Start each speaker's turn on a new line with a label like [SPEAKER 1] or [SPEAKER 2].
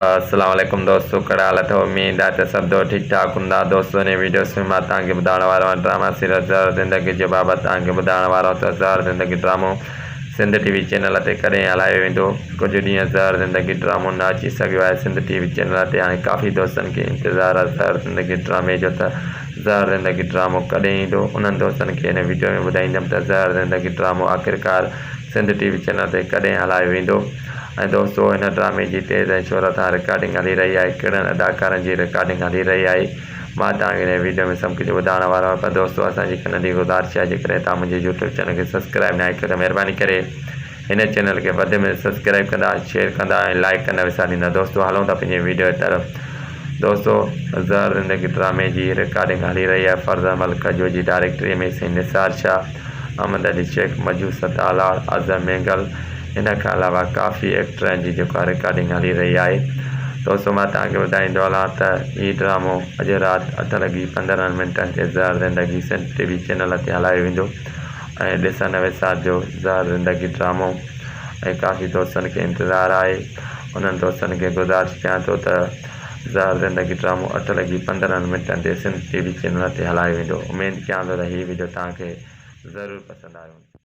[SPEAKER 1] अस्सलाम वालेकुम दोस्तों, कहिड़ा हाल अथव? उम्मीद आहे त सभु ठीकु ठाक हूंदा। दोस्तों, इन वीडियोस में मां तव्हांखे ॿुधाइण वारो आहियां ड्रामा सीरियल ज़हर ज़िंदगी जे बाबति तव्हांखे ॿुधाइण वारो त ज़हर ज़िंदगी ड्रामो सिंध टीवी चैनल ते कॾहिं हलायो वेंदो। कुझु ॾींहं ज़हर ज़िंदगी ड्रामो न अची सघियो आहे सिंध टीवी चैनल ते। हाणे काफ़ी दोस्तनि खे इंतज़ारु आहे ज़हर ज़िंदगी ड्रामे जो, त ज़हर ज़िंदगी ड्रामो कॾहिं ईंदो। उन्हनि दोस्तनि खे हिन वीडियो में ॿुधाईंदुमि त ज़हर ज़िंदगी ड्रामो आख़िरकार सिंध टीवी चैनल ते कॾहिं हलायो वेंदो। ऐं दोस्तों, हिन ड्रामे जी तेज़ ऐं शोहरत रिकॉर्डिंग हली रही आहे, कहिड़नि अदाकारनि जी रिकॉर्डिंग हली रही आहे, मां तव्हांखे हिन वीडियो में सभु कुझु ॿुधाइण वारो आहियां। पर दोस्तों, असांजी हिकु नंढी गुज़ारिश आहे, जेकॾहिं तव्हां मुंहिंजे यूट्यूब चैनल खे सब्सक्राइब न कयो त महिरबानी करे हिन चैनल खे वधि में सब्सक्राइब कंदा, शेयर कंदा ऐं लाइक कंदा विसारींदा। दोस्तों, हलूं था पंहिंजे वीडियो जी तरफ़। दोस्तों, ज़हर ज़िंदगी ड्रामे जी रिकॉर्डिंग हली रही आहे। फर्ज़ अमल कजो जी डायरेक्टरी में से निसार शाह, अहमद अली शेख, मजू सतालाल, आज़म मेंगल, इन खां अलावा काफ़ी एक्टरनि जी जेका रिकॉर्डिंग हली रही आहे। दोस्तों, मां तव्हांखे ॿुधाईंदो हलां त हीउ ड्रामो अॼु राति 8:15 ते ज़हर ज़िंदगी सिंध टीवी चैनल ते हलायो वेंदो ऐं ॾिसण विसारिजो ज़हर ज़िंदगी ड्रामो। ऐं काफ़ी दोस्तनि खे इंतज़ारु आहे, उन्हनि दोस्तनि खे गुज़ारिश कयां थो त ज़हर ज़िंदगी ड्रामो 8:15 ते सिंध टीवी चैनल ते हलायो वेंदो। उमेदु कयां थो त हीउ वीडियो तव्हांखे ज़रूरु पसंदि आयो।